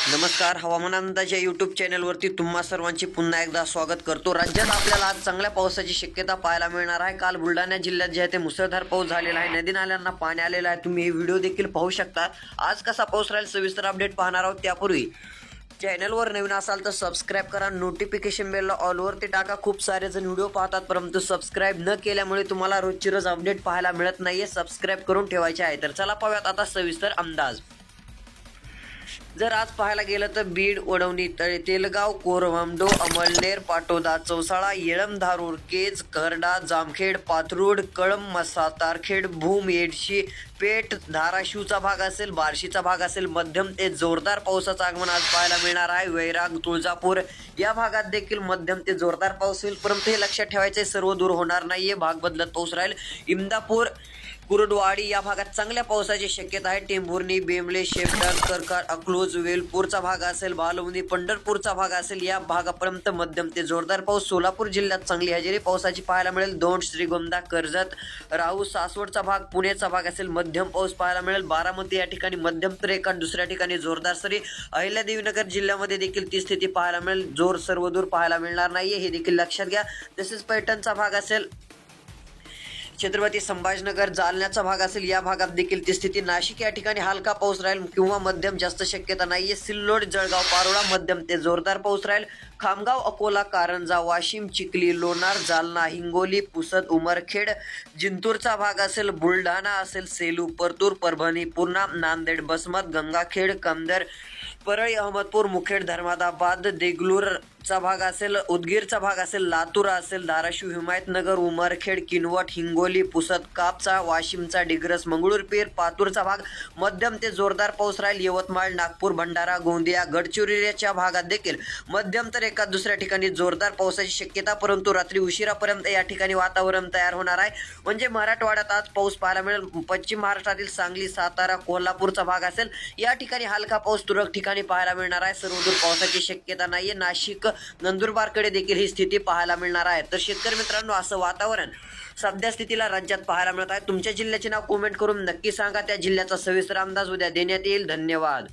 नमस्कार. हवामान अंदाज या यूट्यूब चॅनलवरती तुम्हा सर्वांची पुन्हा एकदा स्वागत करतो. राज्यात आपल्याला आज चांगल्या पावसाची शक्यता पाहायला मिळणार आहे. काल बुलढाणा जिल्ह्यात जे आहे ते मुसळधार पाऊस झालेला आहे. नदी नाल्यांना पाणी आलेलं आहे. तुम्ही हे व्हिडिओ देखील पाहू शकता. आज कसा पाऊस राहील सविस्तर अपडेट पाहणार आहोत. त्यापूर्वी चॅनलवर नवीन असाल तर सबस्क्राईब करा. नोटिफिकेशन बेलला ऑलवरती टाका. खूप सारे जण व्हिडिओ पाहतात परंतु सबस्क्राईब न केल्यामुळे तुम्हाला रोजची रोज अपडेट पाहायला मिळत नाहीये. सबस्क्राईब करून ठेवायचे आहे. तर चला पाहूयात आता सविस्तर अंदाज. जर आज पाहायला गेलं तर बीड, वडवणी, तळे, तेलगाव, कोरवामडो, अमळनेर, पाटोदा, चौसाळा, येळंब, धारूर, केज, करडा, जामखेड, पाथरूड, कळंब, सातारखेड, भूम, येडशी, पेठ, धाराशिवचा भाग असेल, बार्शीचा भाग असेल, मध्यम ते जोरदार पावसाचं आगमन आज पाहायला मिळणार आहे. वैराग, तुळजापूर या भागात देखील मध्यम ते जोरदार पाऊस होईल. परंतु हे लक्षात ठेवायचे सर्व दूर होणार नाहीये. भाग बदलत पाऊस राहील. इंदापूर, कुर्डवाडी या भागात चांगल्या पावसाची शक्यता आहे. टेंभुर्णी, बेंबळे, शेपटार, करकार, अकलूज, वेलपूरचा भाग असेल, बालवणी, पंढरपूरचा भाग असेल या भागापर्यंत मध्यम ते जोरदार पाऊस. सोलापूर जिल्ह्यात चांगली हजेरी पावसाची पाहायला मिळेल. दौंड, श्रीगोंदा, कर्जत, राहू, सासवडचा भाग, पुण्याचा भाग असेल मध्यम पाऊस पाहायला मिळेल. बारामती या ठिकाणी मध्यम तर एका दुसऱ्या ठिकाणी जोरदार सरी. अहिल्यादेवीनगर जिल्ह्यामध्ये देखील ती स्थिती पाहायला मिळेल. जोर सर्वदूर पाहायला मिळणार नाहीये हे देखील लक्षात घ्या. तसेच पैठणचा भाग असेल, छत्रपती संभाजीनगर, जालन्याचा भाग असेल या भागात देखील ती स्थिती. नाशिक या ठिकाणी हलका पाऊस राहील किंवा मध्यम, जास्त शक्यता नाहीये. सिल्लोड, जळगाव, पारोळा मध्यम ते जोरदार पाऊस राहील. खामगाव, अकोला, कारंजा, वाशिम, चिखली, लोणार, जालना, हिंगोली, पुसद, उमरखेड, जिंतूरचा भाग असेल, बुलढाणा असेल, सेलू, परतूर, परभणी, पूर्णा, नांदेड, बसमत, गंगाखेड, कमदर, परळी, अहमदपूर, मुखेड, धर्मादाबाद, देगलूरचा भाग असेल, उदगीरचा भाग असेल, लातूर असेल, धाराशिव, हिमायतनगर, उमरखेड, किनवट, हिंगोली, पुसद, कापचा, वाशिमचा, डिग्रस, मंगळूरपीर, पातूरचा भाग मध्यम ते जोरदार पाऊस राहील. यवतमाळ, नागपूर, भंडारा, गोंदिया, गडचिरोलीच्या भागात देखील मध्यम तर एका दुसऱ्या ठिकाणी जोरदार पावसाची शक्यता. परंतु रात्री उशिरापर्यंत या ठिकाणी वातावरण तयार होणार आहे. म्हणजे मराठवाड्यात आज पाऊस पाहायला मिळेल. पश्चिम महाराष्ट्रातील सांगली, सातारा, कोल्हापूरचा भाग असेल या ठिकाणी हलका पाऊस तुरळक ठिकाणी पाहायला मिळणार आहे. सर्वदूर पावसाची शक्यता नाहीये. नाशिक, नंदुरबारकडे देखील ही स्थिती पाहायला मिळणार आहे. तर शेतकरी मित्रांनो, असं वातावरण सध्या स्थितीला राज्यात पाहायला मिळत आहे. तुमच्या जिल्ह्याचे नाव कमेंट करून नक्की सांगा. त्या जिल्ह्याचा सविस्तर अंदाज उद्या देण्यात येईल. धन्यवाद.